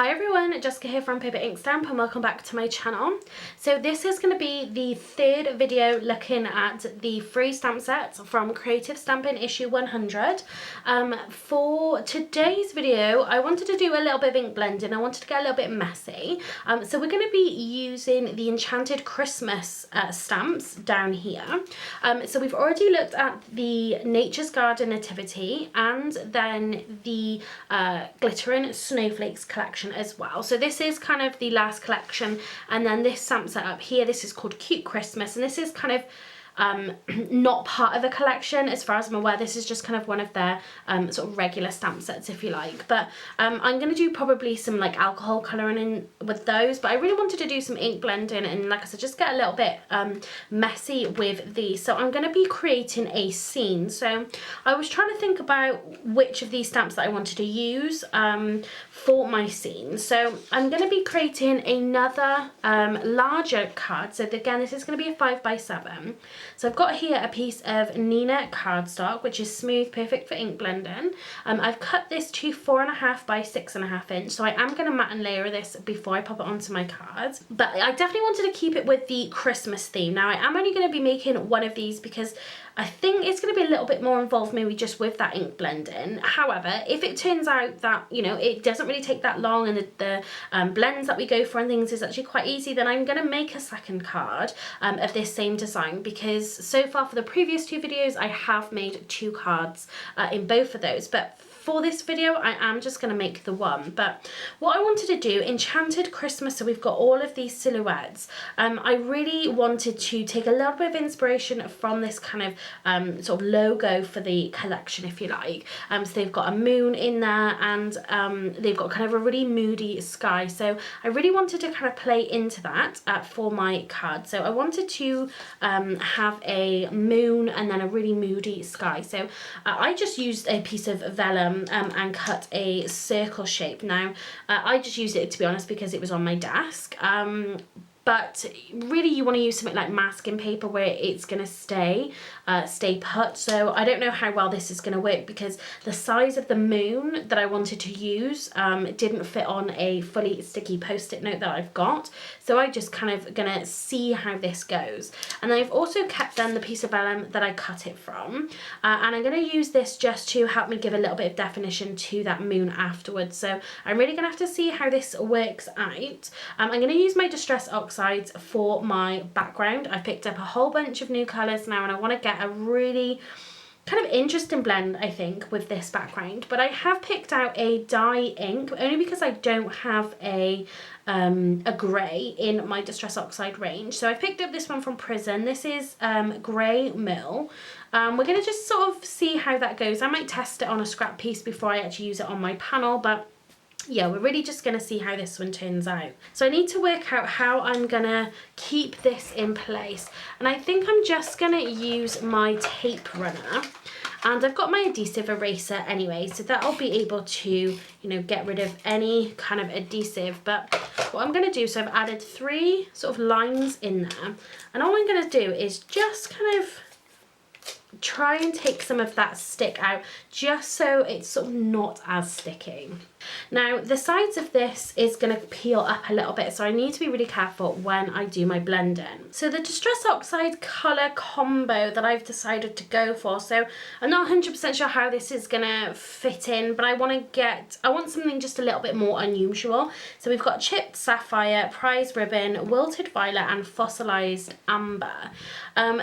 Hi everyone, Jessica here from Paper Ink Stamp and welcome back to my channel. So this is going to be the third video looking at the free stamp sets from Creative Stampin' issue 100. For today's video I wanted to do a little bit of ink blending. I wanted to get a little bit messy. So we're going to be using the Enchanted Christmas stamps down here. So we've already looked at the Nature's Garden Nativity and then the Glittering Snowflakes collection as well. So this is kind of the last collection, and then this stamp set up here, this is called Cute Christmas, and this is kind of not part of a collection as far as I'm aware. This is just kind of one of their sort of regular stamp sets, if you like. But I'm going to do probably some like alcohol colouring in with those, but I really wanted to do some ink blending and, like I said, just get a little bit messy with these. So I'm going to be creating a scene. So I was trying to think about which of these stamps that I wanted to use for my scene. So I'm going to be creating another larger card. So again, this is going to be a 5x7. So I've got here a piece of Nina cardstock, which is smooth, perfect for ink blending. I've cut this to 4.5 by 6.5 inch. So I am going to matte and layer this before I pop it onto my cards. But I definitely wanted to keep it with the Christmas theme. Now I am only going to be making one of these because I think it's going to be a little bit more involved maybe just with that ink blending. However, if it turns out that, you know, it doesn't really take that long and the blends that we go for and things is actually quite easy, then I'm going to make a second card of this same design, because so far for the previous two videos I have made two cards in both of those. But for this video I am just going to make the one. But what I wanted to do, Enchanted Christmas, so we've got all of these silhouettes. I really wanted to take a little bit of inspiration from this kind of sort of logo for the collection, if you like. So they've got a moon in there, and they've got kind of a really moody sky. So I really wanted to kind of play into that for my card. So I wanted to have a moon and then a really moody sky. So I just used a piece of vellum and cut a circle shape. Now I just used it, to be honest, because it was on my desk. But really you want to use something like masking paper where it's going to stay put. So I don't know how well this is going to work, because the size of the moon that I wanted to use didn't fit on a fully sticky post-it note that I've got. So I just kind of going to see how this goes. And I've also kept then the piece of vellum that I cut it from. And I'm going to use this just to help me give a little bit of definition to that moon afterwards. So I'm really going to have to see how this works out. I'm going to use my Distress Oxide for my background. I've picked up a whole bunch of new colours now, and I want to get a really kind of interesting blend, I think, with this background. But I have picked out a dye ink only because I don't have a grey in my Distress Oxide range. So I picked up this one from Prison. This is Grey Mill. We're going to just sort of see how that goes. I might test it on a scrap piece before I actually use it on my panel, but yeah, we're really just going to see how this one turns out. So I need to work out how I'm going to keep this in place. And I think I'm just going to use my tape runner. And I've got my adhesive eraser anyway, so that'll be able to, you know, get rid of any kind of adhesive. But what I'm going to do, so I've added 3 sort of lines in there. And all I'm going to do is just kind of try and take some of that stick out, just so it's sort of not as sticky. Now the sides of this is going to peel up a little bit, so I need to be really careful when I do my blending. So the Distress Oxide colour combo that I've decided to go for, so I'm not 100% sure how this is going to fit in, but I want something just a little bit more unusual. So we've got Chipped Sapphire, Prize Ribbon, Wilted Violet and Fossilised Amber.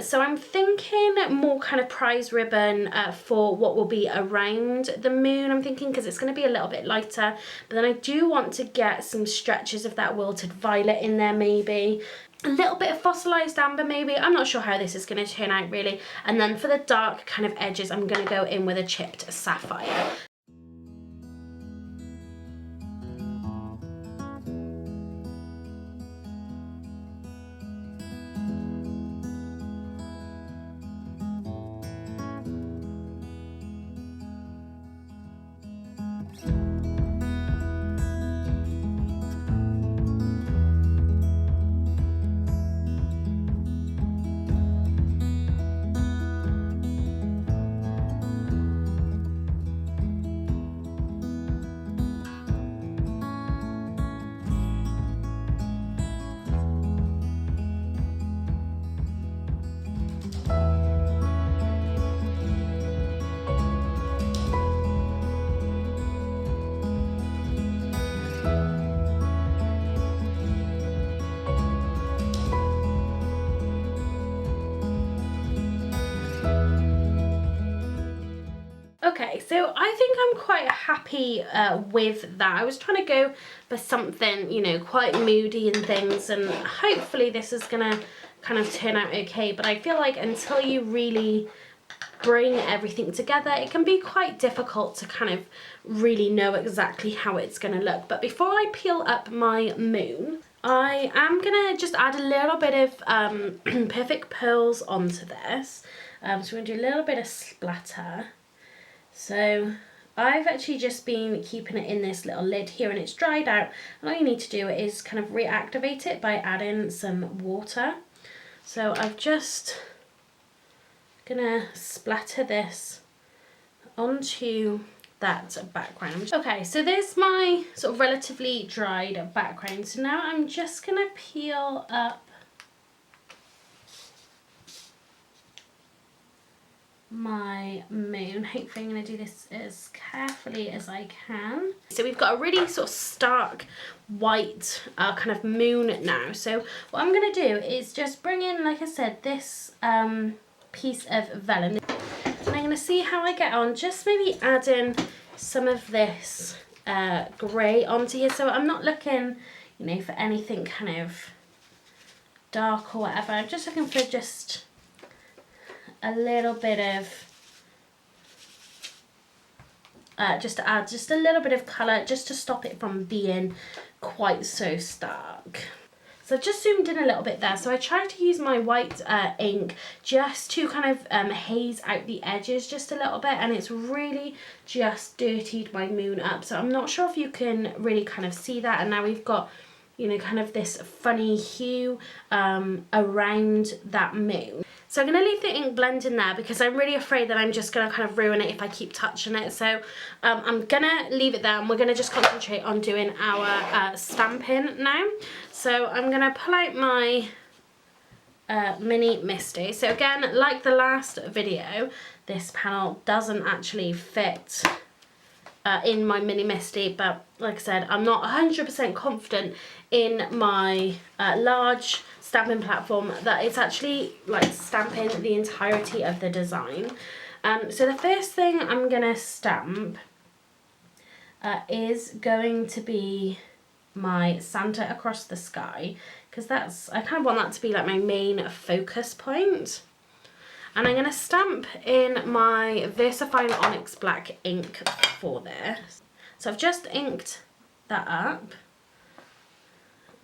So I'm thinking more kind of Prize Ribbon for what will be around the moon, I'm thinking, because it's going to be a little bit lighter. But then I do want to get some stretches of that Wilted Violet in there, maybe a little bit of Fossilised Amber maybe. I'm not sure how this is going to turn out really. And then for the dark kind of edges, I'm going to go in with a Chipped Sapphire. Okay, so I think I'm quite happy with that. I was trying to go for something, you know, quite moody and things, and hopefully this is gonna kind of turn out okay, but I feel like until you really bring everything together, it can be quite difficult to kind of really know exactly how it's gonna look. But before I peel up my moon, I am gonna just add a little bit of Perfect Pearls onto this. So we're gonna do a little bit of splatter. So I've actually just been keeping it in this little lid here, and it's dried out, and all you need to do is kind of reactivate it by adding some water. So I've just gonna splatter this onto that background. Okay, so there's my sort of relatively dried background. So now I'm just gonna peel up my moon. Hopefully I'm going to do this as carefully as I can. So we've got a really sort of stark white kind of moon now. So what I'm going to do is just bring in, like I said, this piece of vellum, and I'm going to see how I get on, just maybe adding some of this grey onto here. So I'm not looking, you know, for anything kind of dark or whatever. I'm just looking for just a little bit of, just to add just a little bit of colour, just to stop it from being quite so stark. So I've just zoomed in a little bit there. So I tried to use my white ink just to kind of haze out the edges just a little bit, and it's really just dirtied my moon up. So I'm not sure if you can really kind of see that, and now we've got, you know, kind of this funny hue around that moon. So I'm going to leave the ink blend in there because I'm really afraid that I'm just going to kind of ruin it if I keep touching it. So I'm going to leave it there, and we're going to just concentrate on doing our stamping now. So I'm going to pull out my mini Misty. So again, like the last video, this panel doesn't actually fit in my mini Misty, but like I said, I'm not 100% confident in my large stamping platform that it's actually like stamping the entirety of the design. So the first thing I'm gonna stamp is going to be my Santa across the sky, because that's, I kind of want that to be like my main focus point. And I'm going to stamp in my VersaFine Onyx Black ink for this. So I've just inked that up.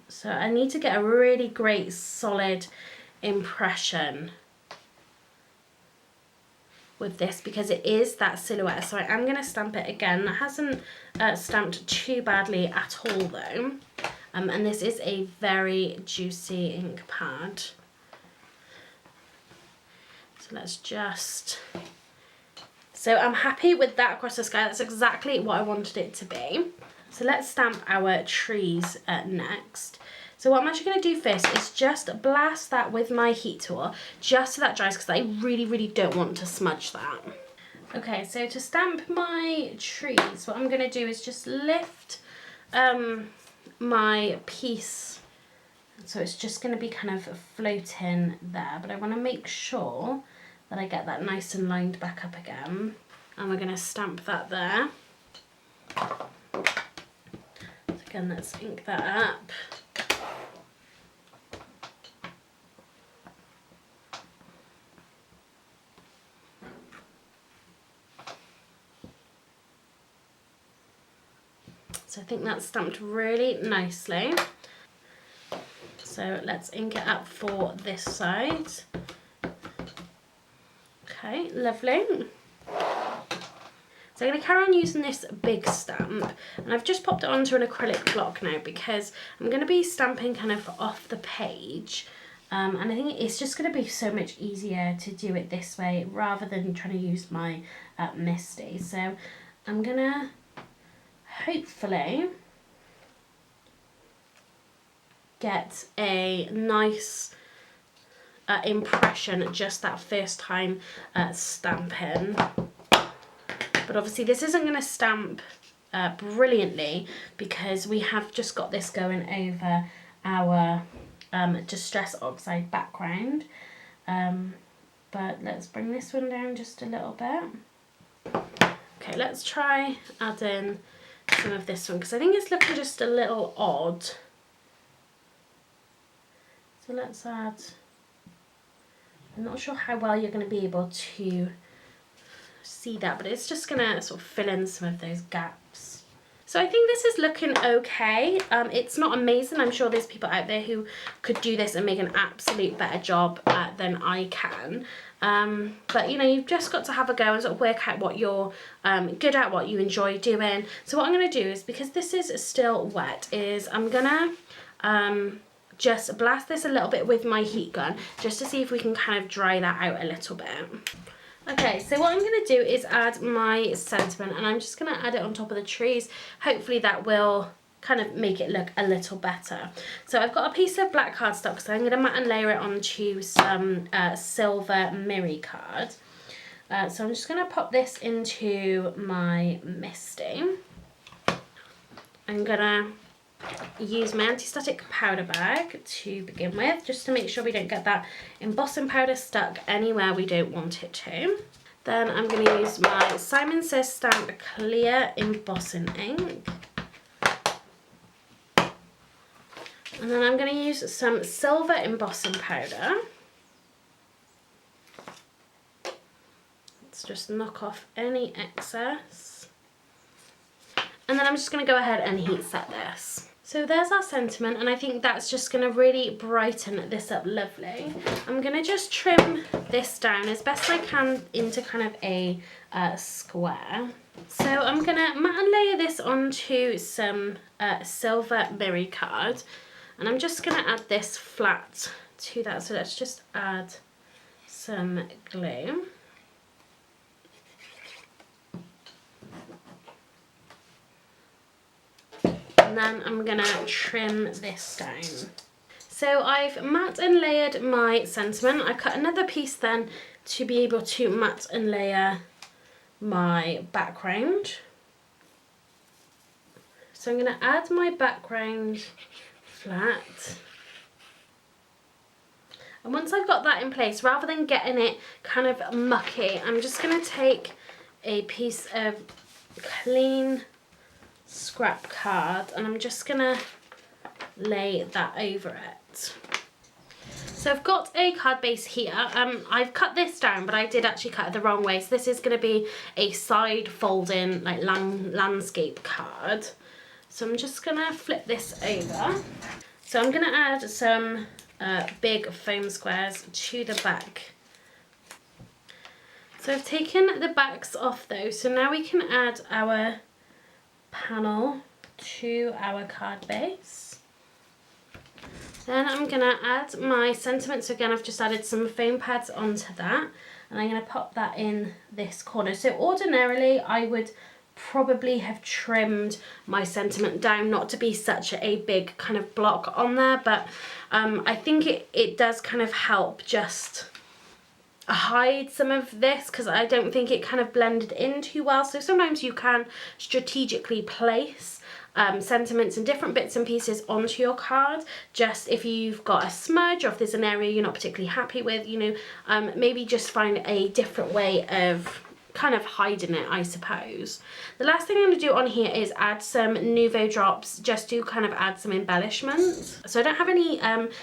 So I need to get a really great solid impression with this because it is that silhouette. So I am going to stamp it again. It hasn't stamped too badly at all though. And this is a very juicy ink pad. Let's just, so I'm happy with that across the sky. That's exactly what I wanted it to be. So let's stamp our trees next. So what I'm actually going to do first is just blast that with my heat tool just so that dries, because I really don't want to smudge that. Okay, so to stamp my trees, what I'm going to do is just lift my piece. So it's just going to be kind of floating there, but I want to make sure that I get that nice and lined back up again. And we're going to stamp that there. So again, let's ink that up. So I think that's stamped really nicely. So let's ink it up for this side. Okay, lovely. So I'm going to carry on using this big stamp, and I've just popped it onto an acrylic block now because I'm going to be stamping kind of off the page, and I think it's just going to be so much easier to do it this way rather than trying to use my Misty. So I'm going to hopefully get a nice impression just that first time stamping. But obviously this isn't going to stamp brilliantly because we have just got this going over our Distress Oxide background. But let's bring this one down just a little bit. Okay, let's try adding some of this one because I think it's looking just a little odd. So let's add, I'm not sure how well you're going to be able to see that, but it's just going to sort of fill in some of those gaps. So I think this is looking okay. It's not amazing. I'm sure there's people out there who could do this and make an absolute better job than I can. But you know, you've just got to have a go and sort of work out what you're good at, what you enjoy doing. So what I'm going to do is, because this is still wet, is I'm going to just blast this a little bit with my heat gun just to see if we can kind of dry that out a little bit. Okay, so what I'm going to do is add my sentiment, and I'm just going to add it on top of the trees. Hopefully that will kind of make it look a little better. So I've got a piece of black cardstock, so I'm going to matte and layer it onto some silver mirror card. So I'm just going to pop this into my misty. I'm going to use my anti-static powder bag to begin with, just to make sure we don't get that embossing powder stuck anywhere we don't want it to. Then I'm going to use my Simon Says Stamp clear embossing ink. And then I'm going to use some silver embossing powder. Let's just knock off any excess. And then I'm just going to go ahead and heat set this. So there's our sentiment, and I think that's just going to really brighten this up lovely. I'm going to just trim this down as best I can into kind of a square. So I'm going to matte and layer this onto some silver mirror card, and I'm just going to add this flat to that. So let's just add some glue. And then I'm going to trim this down. So I've matte and layered my sentiment. I cut another piece then to be able to matte and layer my background. So I'm going to add my background flat. And once I've got that in place, rather than getting it kind of mucky, I'm just going to take a piece of clean scrap card and I'm just gonna lay that over it. So I've got a card base here. I've cut this down, but I did actually cut it the wrong way. So this is going to be a side folding like landscape card. So I'm just going to flip this over. So I'm going to add some big foam squares to the back. So I've taken the backs off those. So now we can add our panel to our card base. Then I'm going to add my sentiment. So again, I've just added some foam pads onto that, and I'm going to pop that in this corner. So ordinarily I would probably have trimmed my sentiment down not to be such a big kind of block on there, but I think it does kind of help just hide some of this because I don't think it kind of blended in too well. So sometimes you can strategically place sentiments and different bits and pieces onto your card, just if you've got a smudge or if there's an area you're not particularly happy with, you know, maybe just find a different way of kind of hiding it, I suppose. The last thing I'm going to do on here is add some Nuvo drops just to kind of add some embellishments. So I don't have any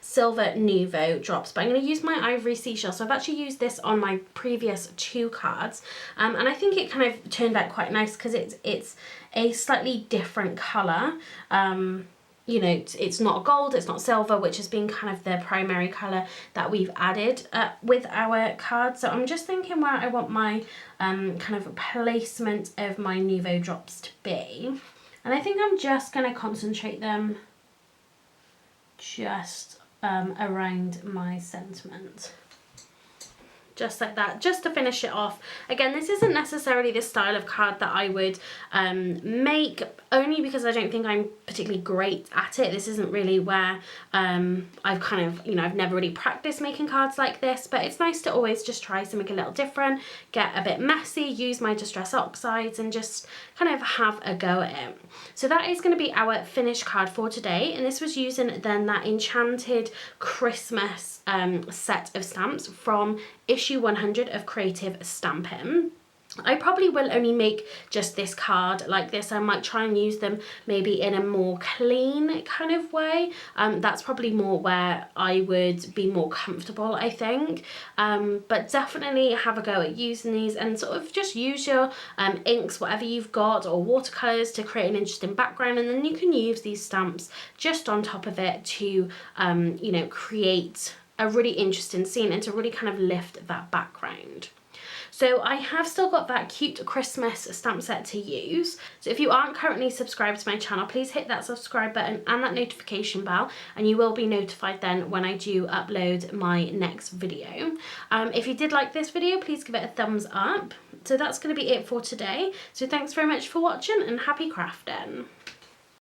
silver Nuvo drops, but I'm going to use my ivory seashell. So I've actually used this on my previous 2 cards, and I think it kind of turned out quite nice because it's a slightly different colour. You know, it's not gold, it's not silver, which has been kind of the primary colour that we've added with our card. So I'm just thinking where I want my kind of placement of my Nuvo drops to be. And I think I'm just going to concentrate them just around my sentiment. Just like that, just to finish it off. Again, this isn't necessarily the style of card that I would make, only because I don't think I'm particularly great at it. This isn't really where I've kind of, you know, I've never really practiced making cards like this, but it's nice to always just try something a little different, get a bit messy, use my Distress Oxides and just kind of have a go at it. So that is going to be our finished card for today, and this was using then that Enchanted Christmas set of stamps from issue 100 of Creative Stampin'. I probably will only make just this card like this. I might try and use them maybe in a more clean kind of way. That's probably more where I would be more comfortable, I think. But definitely have a go at using these and sort of just use your inks, whatever you've got, or watercolours to create an interesting background, and then you can use these stamps just on top of it to, you know, create a really interesting scene and to really kind of lift that background. So I have still got that cute Christmas stamp set to use. So if you aren't currently subscribed to my channel, please hit that subscribe button and that notification bell, and you will be notified then when I do upload my next video. If you did like this video, please give it a thumbs up. So that's going to be it for today. So thanks very much for watching, and happy crafting.